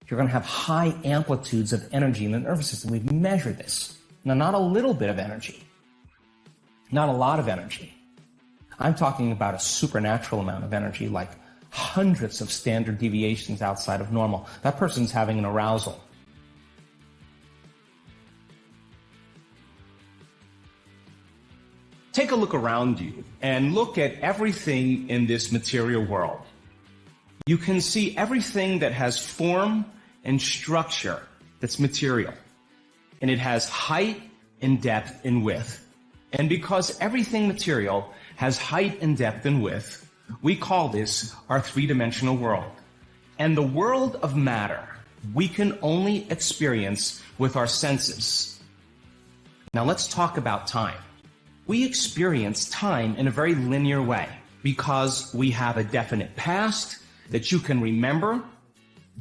You're going to have high amplitudes of energy in the nervous system. We've measured this. Now, not a little bit of energy, not a lot of energy. I'm talking about a supernatural amount of energy, like hundreds of standard deviations outside of normal. That person's having an arousal. Take a look around you and look at everything in this material world. You can see everything that has form and structure that's material. And it has height and depth and width. And because everything material has height and depth and width, we call this our three-dimensional world. And the world of matter we can only experience with our senses. Now let's talk about time. We experience time in a very linear way because we have a definite past that you can remember,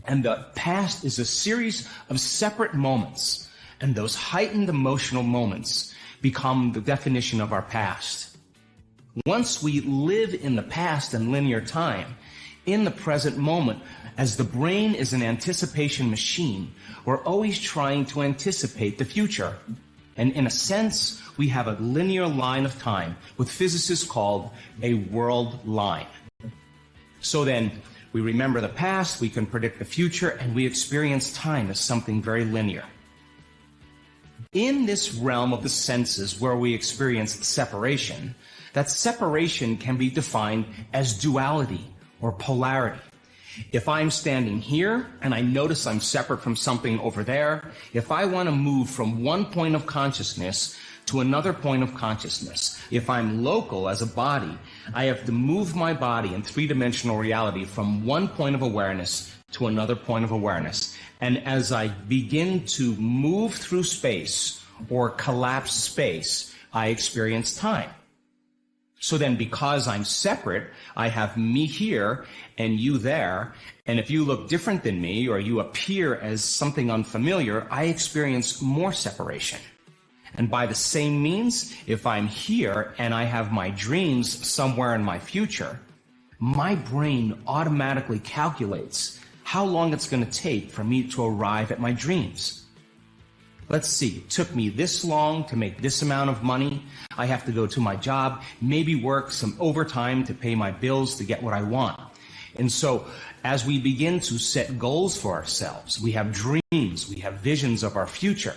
and the past is a series of separate moments, and those heightened emotional moments become the definition of our past. Once we live in the past in linear time, in the present moment, as the brain is an anticipation machine, we're always trying to anticipate the future. And in a sense, we have a linear line of time, what physicists called a world line. So then, we remember the past, we can predict the future, and we experience time as something very linear. In this realm of the senses where we experience separation, that separation can be defined as duality or polarity. If I'm standing here and I notice I'm separate from something over there, if I want to move from one point of consciousness to another point of consciousness, if I'm local as a body, I have to move my body in three-dimensional reality from one point of awareness to another point of awareness. And as I begin to move through space or collapse space, I experience time. So then because I'm separate, I have me here and you there, and if you look different than me or you appear as something unfamiliar, I experience more separation. And by the same means, if I'm here and I have my dreams somewhere in my future, my brain automatically calculates how long it's going to take for me to arrive at my dreams. Let's see, it took me this long to make this amount of money. I have to go to my job, maybe work some overtime to pay my bills to get what I want. And so as we begin to set goals for ourselves, we have dreams, we have visions of our future.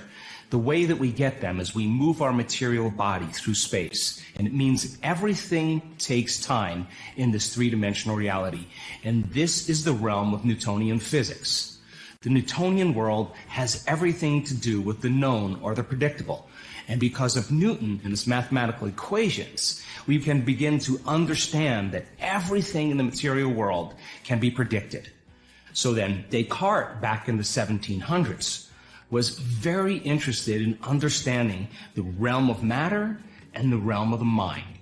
The way that we get them is we move our material body through space. And it means everything takes time in this three-dimensional reality. And this is the realm of Newtonian physics. The Newtonian world has everything to do with the known or the predictable. And because of Newton and his mathematical equations, we can begin to understand that everything in the material world can be predicted. So then Descartes, back in the 1700s, was very interested in understanding the realm of matter and the realm of the mind.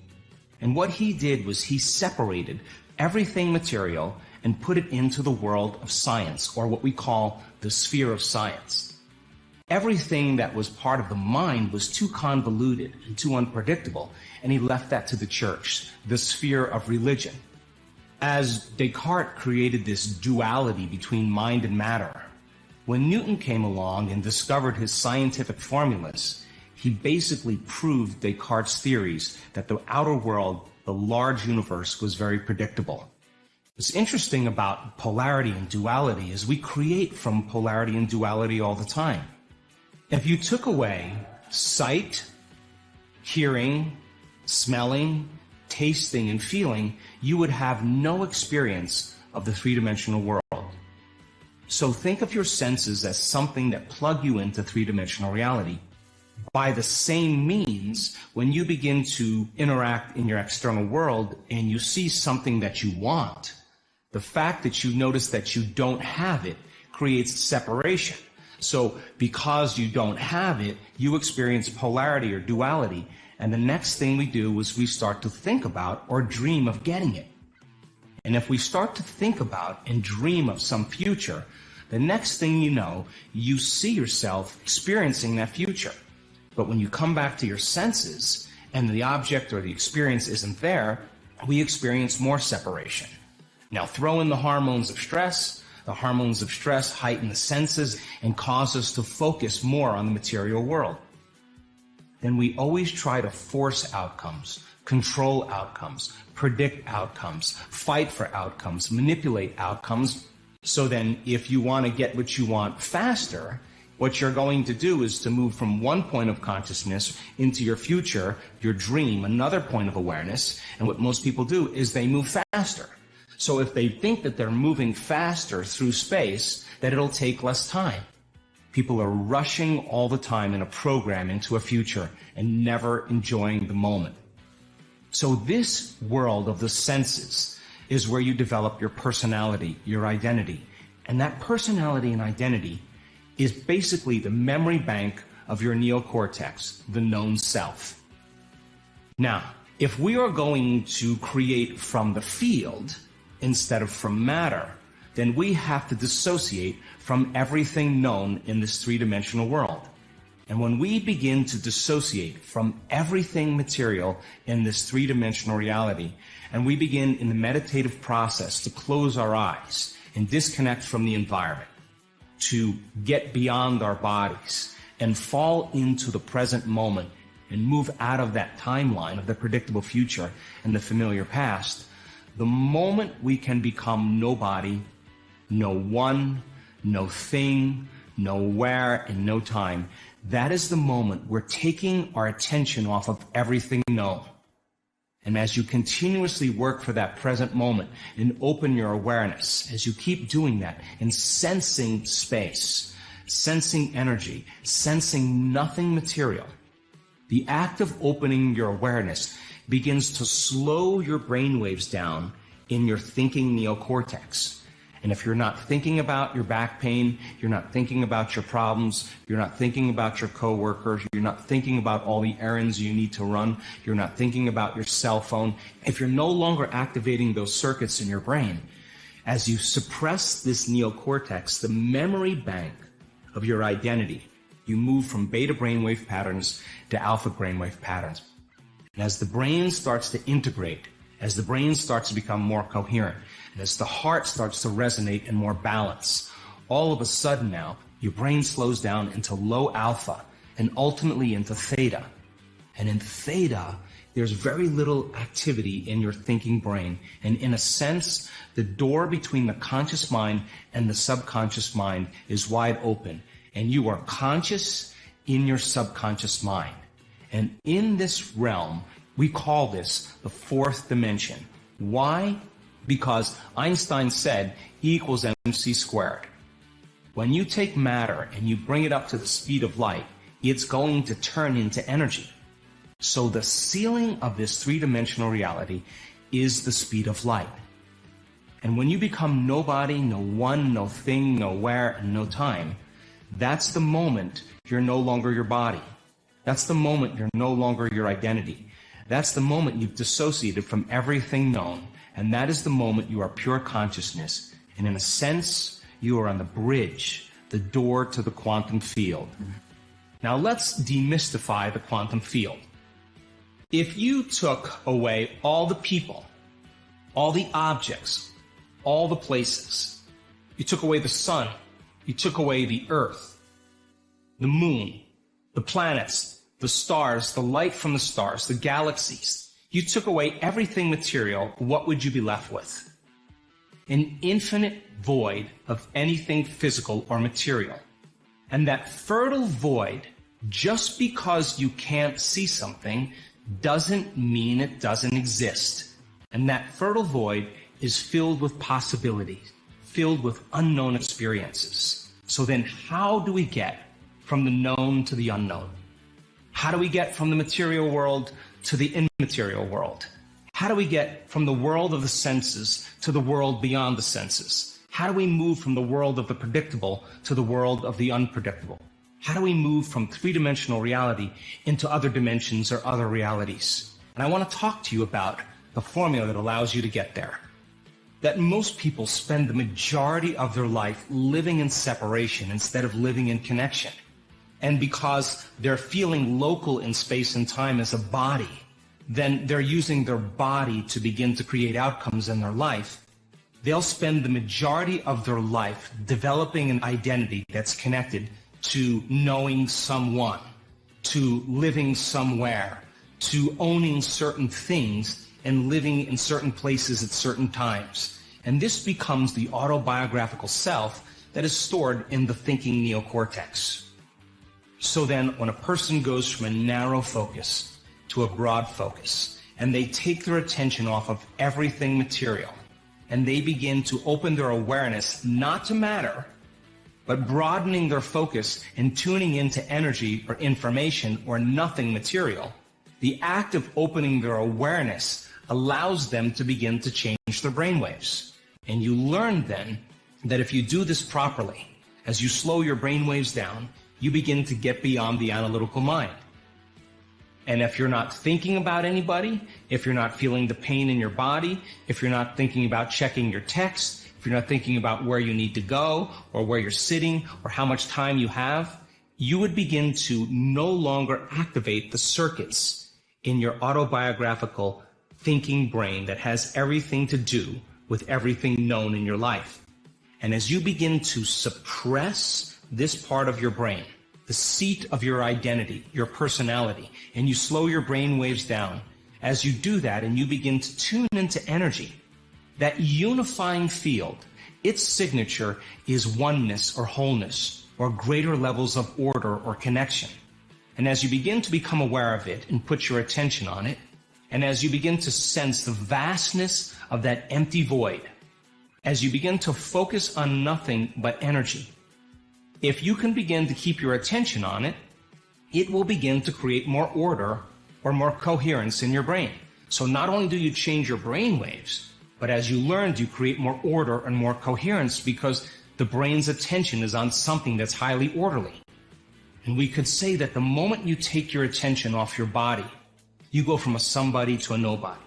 And what he did was he separated everything material and put it into the world of science, or what we call the sphere of science. Everything that was part of the mind was too convoluted and too unpredictable, and he left that to the church, the sphere of religion. As Descartes created this duality between mind and matter, when Newton came along and discovered his scientific formulas, he basically proved Descartes' theories that the outer world, the large universe, was very predictable. What's interesting about polarity and duality is we create from polarity and duality all the time. If you took away sight, hearing, smelling, tasting, and feeling, you would have no experience of the three-dimensional world. So think of your senses as something that plug you into three-dimensional reality. By the same means, when you begin to interact in your external world and you see something that you want, the fact that you notice that you don't have it creates separation. So because you don't have it, you experience polarity or duality. And the next thing we do is we start to think about or dream of getting it. And if we start to think about and dream of some future, the next thing you know, you see yourself experiencing that future. But when you come back to your senses and the object or the experience isn't there, we experience more separation. Now throw in the hormones of stress, The hormones of stress heighten the senses and cause us to focus more on the material world. Then we always try to force outcomes, control outcomes, predict outcomes, fight for outcomes, manipulate outcomes. So then if you want to get what you want faster, what you're going to do is to move from one point of consciousness into your future, your dream, another point of awareness. And what most people do is they move faster. So if they think that they're moving faster through space, that it'll take less time. People are rushing all the time in a program into a future and never enjoying the moment. So this world of the senses is where you develop your personality, your identity. And that personality and identity is basically the memory bank of your neocortex, the known self. Now, if we are going to create from the field instead of from matter, then we have to dissociate from everything known in this three-dimensional world. And when we begin to dissociate from everything material in this three-dimensional reality, and we begin in the meditative process to close our eyes and disconnect from the environment, to get beyond our bodies and fall into the present moment and move out of that timeline of the predictable future and the familiar past, the moment we can become nobody, no one, no thing, nowhere, and no time, that is the moment we're taking our attention off of everything known. And as you continuously work for that present moment and open your awareness, as you keep doing that and sensing space, sensing energy, sensing nothing material, the act of opening your awareness begins to slow your brainwaves down in your thinking neocortex. And if you're not thinking about your back pain, you're not thinking about your problems, you're not thinking about your coworkers, you're not thinking about all the errands you need to run, you're not thinking about your cell phone, if you're no longer activating those circuits in your brain, as you suppress this neocortex, the memory bank of your identity, you move from beta brainwave patterns to alpha brainwave patterns. And as the brain starts to integrate, as the brain starts to become more coherent, and as the heart starts to resonate in more balance, all of a sudden now, your brain slows down into low alpha and ultimately into theta. And in theta, there's very little activity in your thinking brain. And in a sense, the door between the conscious mind and the subconscious mind is wide open. And you are conscious in your subconscious mind. And in this realm, we call this the fourth dimension. Why? Because Einstein said E equals mc squared. When you take matter and you bring it up to the speed of light, it's going to turn into energy. So the ceiling of this three-dimensional reality is the speed of light. And when you become nobody, no one, no thing, nowhere, and no time, that's the moment you're no longer your body. That's the moment you're no longer your identity. That's the moment you've dissociated from everything known. And that is the moment you are pure consciousness. And in a sense, you are on the bridge, the door to the quantum field. Now let's demystify the quantum field. If you took away all the people, all the objects, all the places, you took away the sun, you took away the earth, the moon, the planets, the stars, the light from the stars, the galaxies, you took away everything material, what would you be left with? An infinite void of anything physical or material. And that fertile void, just because you can't see something, doesn't mean it doesn't exist. And that fertile void is filled with possibilities, filled with unknown experiences. So then how do we get from the known to the unknown? How do we get from the material world to the immaterial world? How do we get from the world of the senses to the world beyond the senses? How do we move from the world of the predictable to the world of the unpredictable? How do we move from three-dimensional reality into other dimensions or other realities? And I want to talk to you about the formula that allows you to get there. That most people spend the majority of their life living in separation instead of living in connection. And because they're feeling local in space and time as a body, then they're using their body to begin to create outcomes in their life. they'll spend the majority of their life developing an identity that's connected to knowing someone, to living somewhere, to owning certain things and living in certain places at certain times. And this becomes the autobiographical self that is stored in the thinking neocortex. So then when a person goes from a narrow focus to a broad focus, and they take their attention off of everything material, and they begin to open their awareness not to matter, but broadening their focus and tuning into energy or information or nothing material, the act of opening their awareness allows them to begin to change their brainwaves. And you learn then that if you do this properly, as you slow your brainwaves down, you begin to get beyond the analytical mind. And if you're not thinking about anybody, if you're not feeling the pain in your body, if you're not thinking about checking your text, if you're not thinking about where you need to go or where you're sitting or how much time you have, you would begin to no longer activate the circuits in your autobiographical thinking brain that has everything to do with everything known in your life. And as you begin to suppress this part of your brain, the seat of your identity, your personality, and you slow your brain waves down, as you do that and you begin to tune into energy, that unifying field, its signature is oneness or wholeness or greater levels of order or connection. And as you begin to become aware of it and put your attention on it, and as you begin to sense the vastness of that empty void, as you begin to focus on nothing but energy, if you can begin to keep your attention on it, it will begin to create more order or more coherence in your brain. So not only do you change your brain waves, but as you learned, you create more order and more coherence because the brain's attention is on something that's highly orderly. And we could say that the moment you take your attention off your body, you go from a somebody to a nobody.